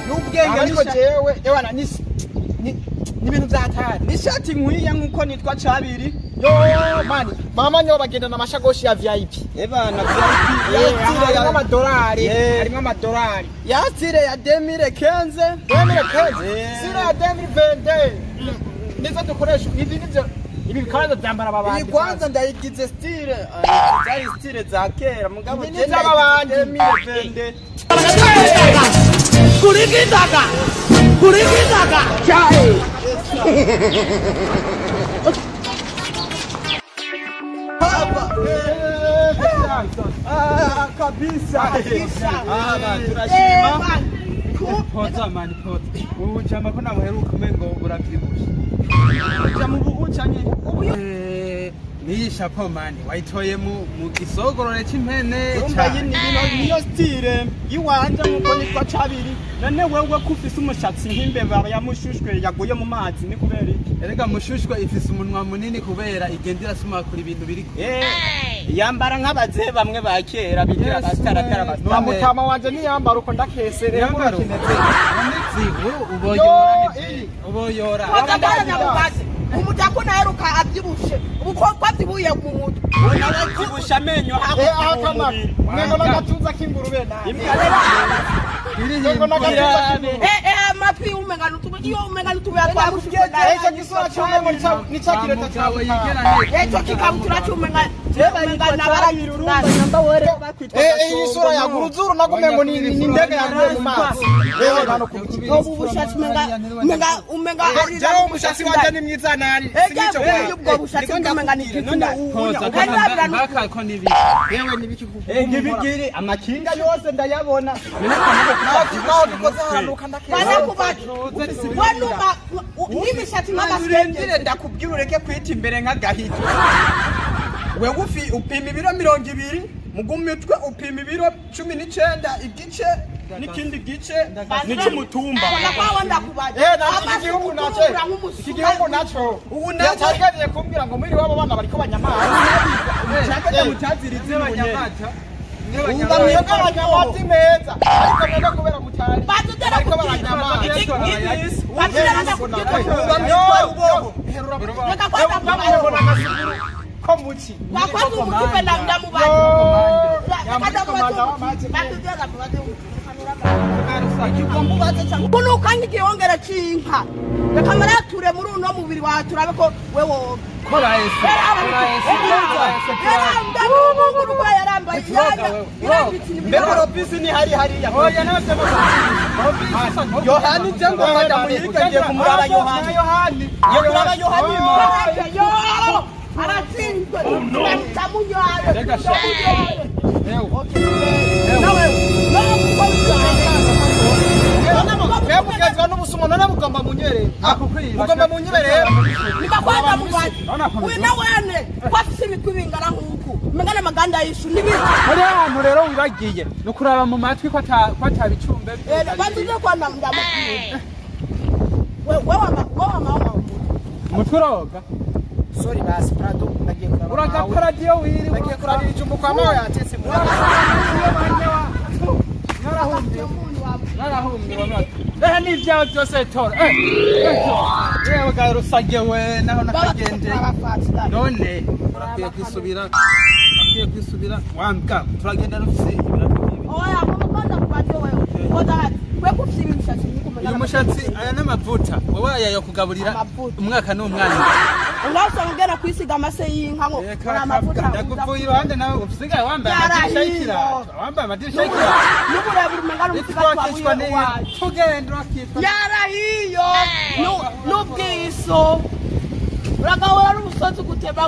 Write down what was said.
N'ubwenge ariko jewe ewana ni ibintu byatari nishati nkwiya nkuko nitwa Cabiri yo mani mama nyo bagenda na mashagoshi ya VIP ebana VIP yatire ya amadolari harimo amadolari yatire ya 2015 sire ya 2020 nizo dukoresha izi nivyo ibi bikaza byambara babandi iyi kwanza ndayigize style zari style za kera mugabo je n'abandi 2020 kurikitaka chai kabisa turashima poza mani poza ubu chama ko nabaheruka mengo buravyibusha jamu bugucanye ni shapo mani wayitoye mu gisogorore cy'impene niyo style yiwanja nkuko nitwa Cabiri none wewe kufise umushatsi nk'imbeba yamushushwe yaguye mu mazi ni kubera iki erega mushushwe ifise umunwa munini kubera igendera suma kuri ibintu biri yambara nk'abaze bamwe bakera bigira astaratara bamutama wanje ni yambara uko ndakeserera muri kineze uboyora umujako naheruka abyibushe ubukobwa byibuye mu mutwe unabyibusha amenyo hapo mwengo nagatuza k'ingurube matwi umengana iyo umengana tubuya twamushukana ejo gisora cyumengo ni cyakireta cyawe yigera ejo kikabutura cyumenga umengana barayirunda namba wore bakwitwa iyi sura ya guruzuru nagumengo ni ndege yaguye mu mazi rero bano kubikibira ubu bushatsi umenga ari jawo umushatsi wanje ni mwiza nari sinico kwa ubwo bushatsi umenga ni kitunda ngaka ko nibi yewe nibiki nibigiri amakinga yose ndayabona nimishatsi nk'amasendere ndakubwira ureke kwita imbere nk'agahito wewe upima ibiro 200 mugumitwe upima ibiro 19 igice n'ikindi gice n'ikumutumba iki gihugu naco ubu natagariye kumbwira ngo muri wabo bana bariko banyamazi cyakajya mutazirize abanyamata Uba mwebwe abanyamati meza ariko mwebwe kubera mutari batudera ko baranyamazi batudera ubwo reka kwata babona amasuguru ko muki wakwata umutupe ndamubaye yakada mubaze batudera mubaze kuno kandi kiongera cinka yakamara ture muri uno mubiri wa turabe ko wewo kola ese yarambaye mbero pisi ni hari ya oya nasema Yohani jango mada muyika ngiye kumuraba Yohani yo aratinzwe tamunyaye reka sha Kugezwa n'ubusumo none mugomba munyere mugomba munyere nibakwata mubaje uyu nawene kwafise ibikubingana nkuko mengana maganda yishu nibiki hari ahantu rero wibagiye no kuraba mu matwi ko atabicumbe batuje kwanda ndamubwiye wewe muturoga sorry basi prado nagiye kuraba uragakora dio wiri nagiye kuraba ijumbu kwa mawe yatese mu narahumbi wamata ni ibyawe byose tora yewe garusage we naho nakagendeye none urakwiye kwisubira wambwa turagenda rufise oya mumukanda kubaje wewe koda kwe kufisa imishatsi nikumenya uyu mushatsi aya n'amavuta wowe ayayo kugaburira umwaka n'umwana Ungasa ngena kwisiga amase y'inka ngo amavuta ndaguvuye iruhande nawe usigaye wambaye amadirisha y'ikira wambaye amadirisha y'ikira n'uburebure umengana umusiga wawe tugenda rakitwa yarahiyo n'ubwiso uragahora n'umusozi guteba